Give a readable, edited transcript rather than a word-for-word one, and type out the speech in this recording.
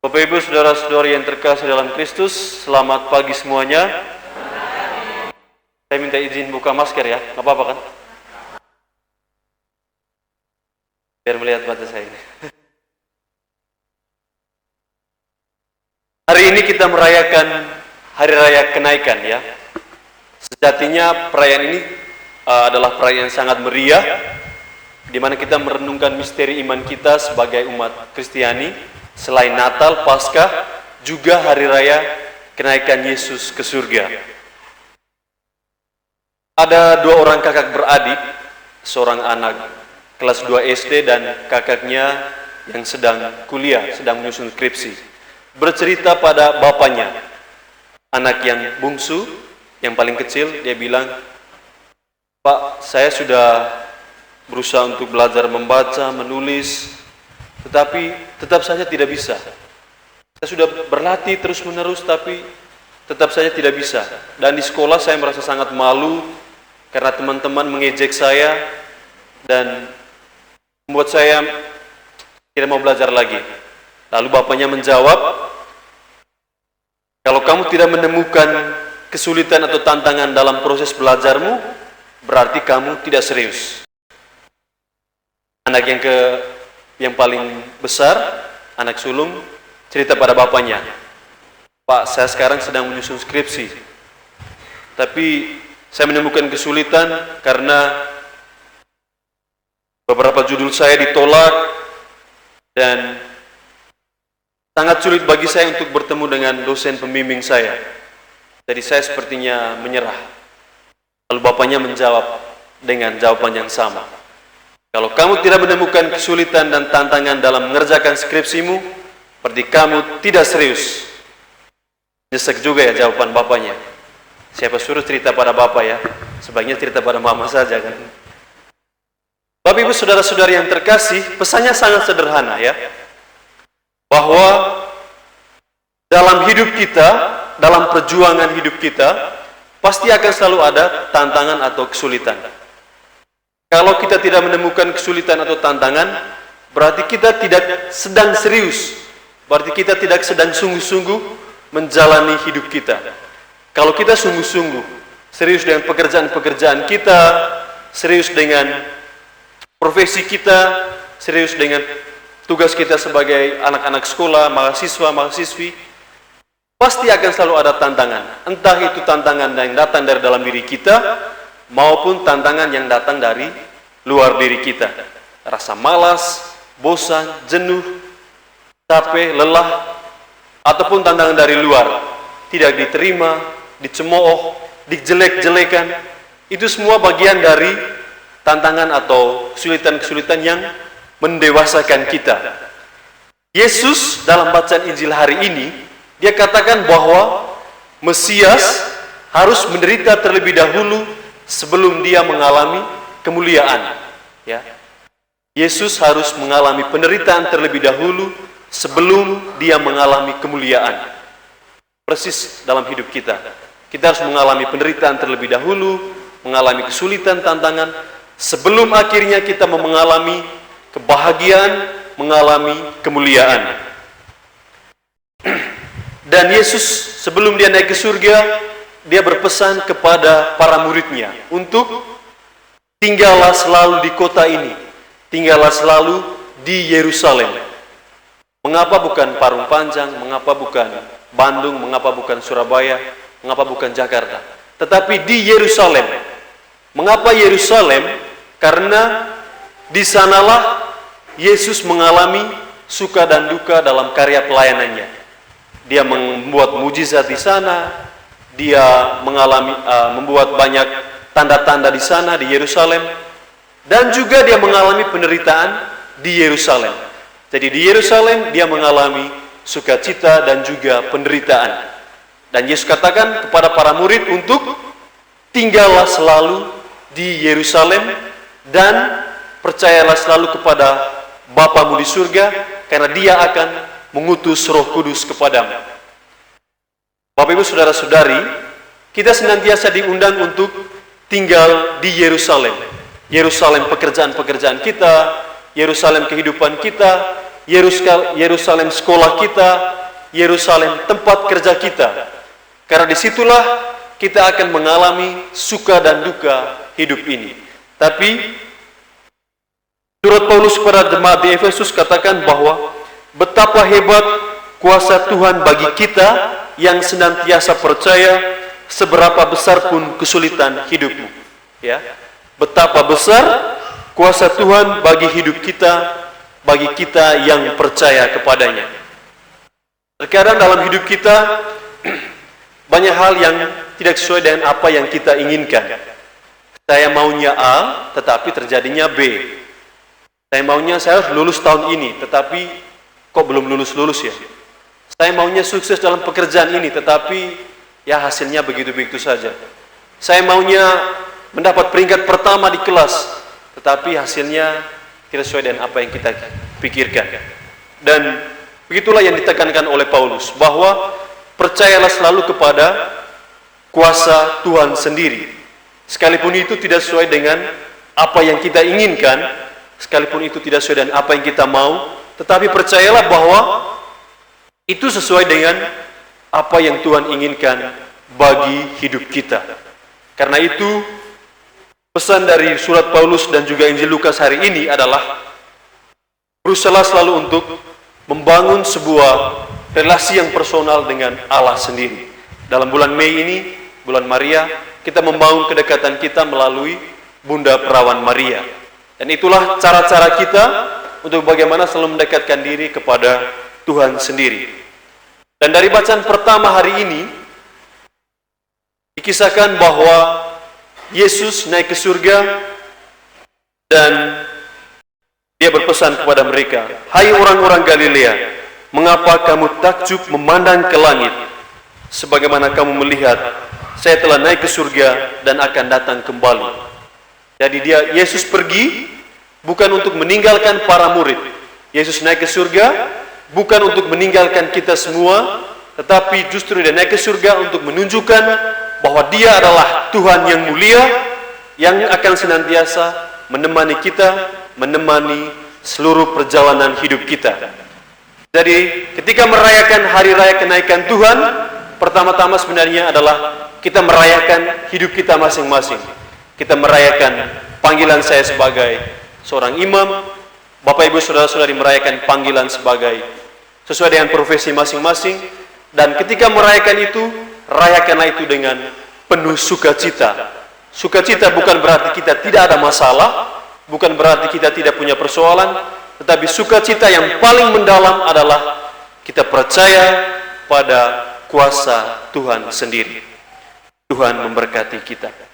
Bapak Ibu saudara-saudari yang terkasih dalam Kristus, selamat pagi semuanya. Saya minta izin buka masker ya, nggak apa-apa kan? Biar melihat wajah saya ini. Hari ini kita merayakan Hari Raya Kenaikan ya. Sejatinya perayaan ini adalah perayaan yang sangat meriah, di mana kita merenungkan misteri iman kita sebagai umat Kristiani. Selain Natal, Paskah, juga Hari Raya Kenaikan Yesus ke surga. Ada dua orang kakak beradik, seorang anak kelas 2 SD dan kakaknya yang sedang kuliah, sedang menyusun skripsi. Bercerita pada bapaknya, anak yang bungsu, yang paling kecil, dia bilang, "Pak, saya sudah berusaha untuk belajar membaca, menulis, tetapi tetap saja tidak bisa. Saya sudah berlatih terus-menerus, tapi tetap saja tidak bisa. Dan di sekolah saya merasa sangat malu karena teman-teman mengejek saya dan membuat saya tidak mau belajar lagi." Lalu bapaknya menjawab, "Kalau kamu tidak menemukan kesulitan atau tantangan dalam proses belajarmu, berarti kamu tidak serius." Anak yang paling besar, anak sulung, cerita pada bapaknya, "Pak, saya sekarang sedang menyusun skripsi, tapi saya menemukan kesulitan karena beberapa judul saya ditolak dan sangat sulit bagi saya untuk bertemu dengan dosen pembimbing saya. Jadi saya sepertinya menyerah." Lalu bapaknya menjawab dengan jawaban yang sama, "Kalau kamu tidak menemukan kesulitan dan tantangan dalam mengerjakan skripsimu, berarti kamu tidak serius." Nyesek juga ya jawaban bapaknya. Siapa suruh cerita pada bapak ya? Sebaiknya cerita pada mama saja kan. Bapak Ibu saudara-saudari yang terkasih, pesannya sangat sederhana ya. Bahwa dalam hidup kita, dalam perjuangan hidup kita, pasti akan selalu ada tantangan atau kesulitan. Kalau kita tidak menemukan kesulitan atau tantangan, berarti kita tidak sedang serius. Berarti kita tidak sedang sungguh-sungguh menjalani hidup kita. Kalau kita sungguh-sungguh serius dengan pekerjaan-pekerjaan kita, serius dengan profesi kita, serius dengan tugas kita sebagai anak-anak sekolah, mahasiswa, mahasiswi, pasti akan selalu ada tantangan. Entah itu tantangan yang datang dari dalam diri kita, maupun tantangan yang datang dari luar diri kita. Rasa malas, bosan, jenuh, capek, lelah, ataupun tantangan dari luar. Tidak diterima, dicemooh, dijelek-jelekan. Itu semua bagian dari tantangan atau kesulitan-kesulitan yang mendewasakan kita. Yesus dalam bacaan Injil hari ini, dia katakan bahwa Mesias harus menderita terlebih dahulu sebelum dia mengalami kemuliaan. Ya. Yesus harus mengalami penderitaan terlebih dahulu sebelum dia mengalami kemuliaan. Persis dalam hidup kita. Kita harus mengalami penderitaan terlebih dahulu, mengalami kesulitan, tantangan, sebelum akhirnya kita mengalami kebahagiaan, mengalami kemuliaan. Dan Yesus sebelum dia naik ke surga, dia berpesan kepada para muridnya untuk tinggallah selalu di kota ini, tinggallah selalu di Yerusalem. Mengapa bukan Parung Panjang, mengapa bukan Bandung, mengapa bukan Surabaya, mengapa bukan Jakarta, tetapi di Yerusalem. Mengapa Yerusalem? Karena di sanalah Yesus mengalami suka dan duka dalam karya pelayanannya. Dia membuat mujizat di sana, dia membuat banyak tanda-tanda di sana di Yerusalem, dan juga dia mengalami penderitaan di Yerusalem. Jadi di Yerusalem dia mengalami sukacita dan juga penderitaan. Dan Yesus katakan kepada para murid untuk tinggallah selalu di Yerusalem dan percayalah selalu kepada Bapamu di surga, karena dia akan mengutus Roh Kudus kepadamu. Bapak Ibu saudara-saudari, kita senantiasa diundang untuk tinggal di Yerusalem. Yerusalem pekerjaan-pekerjaan kita, Yerusalem kehidupan kita, Yerusalem sekolah kita, Yerusalem tempat kerja kita. Karena disitulah kita akan mengalami suka dan duka hidup ini. Tapi surat Paulus kepada jemaat di Efesus katakan bahwa betapa hebat kuasa Tuhan bagi kita yang senantiasa percaya, seberapa besar pun kesulitan hidupmu. Ya, betapa besar kuasa Tuhan bagi hidup kita, bagi kita yang percaya kepadanya. Terkadang dalam hidup kita banyak hal yang tidak sesuai dengan apa yang kita inginkan. Saya maunya A, tetapi terjadinya B. Saya maunya saya harus lulus tahun ini, tetapi kok belum lulus-lulus ya. Saya maunya sukses dalam pekerjaan ini, tetapi ya hasilnya begitu-begitu saja. Saya maunya mendapat peringkat pertama di kelas, tetapi hasilnya tidak sesuai dengan apa yang kita pikirkan. Dan begitulah yang ditekankan oleh Paulus, bahwa percayalah selalu kepada kuasa Tuhan sendiri. Sekalipun itu tidak sesuai dengan apa yang kita inginkan, sekalipun itu tidak sesuai dengan apa yang kita mau, tetapi percayalah bahwa itu sesuai dengan apa yang Tuhan inginkan bagi hidup kita. Karena itu, pesan dari surat Paulus dan juga Injil Lukas hari ini adalah berusaha selalu untuk membangun sebuah relasi yang personal dengan Allah sendiri. Dalam bulan Mei ini, bulan Maria, kita membangun kedekatan kita melalui Bunda Perawan Maria. Dan itulah cara-cara kita untuk bagaimana selalu mendekatkan diri kepada Tuhan sendiri. Dan dari bacaan pertama hari ini, dikisahkan bahwa Yesus naik ke surga dan dia berpesan kepada mereka, "Hai orang-orang Galilea, mengapa kamu takjub memandang ke langit? Sebagaimana kamu melihat, saya telah naik ke surga dan akan datang kembali." Jadi Yesus pergi bukan untuk meninggalkan para murid. Yesus naik ke surga bukan untuk meninggalkan kita semua, tetapi justru dia naik ke surga untuk menunjukkan bahwa dia adalah Tuhan yang mulia, yang akan senantiasa menemani kita, menemani seluruh perjalanan hidup kita. Jadi ketika merayakan hari raya kenaikan Tuhan, pertama-tama sebenarnya adalah kita merayakan hidup kita masing-masing. Kita merayakan panggilan saya sebagai seorang imam, Bapak Ibu Saudara-saudari merayakan panggilan sebagai sesuai dengan profesi masing-masing. Dan ketika merayakan itu, rayakanlah itu dengan penuh sukacita. Sukacita bukan berarti kita tidak ada masalah, bukan berarti kita tidak punya persoalan, tetapi sukacita yang paling mendalam adalah kita percaya pada kuasa Tuhan sendiri. Tuhan memberkati kita.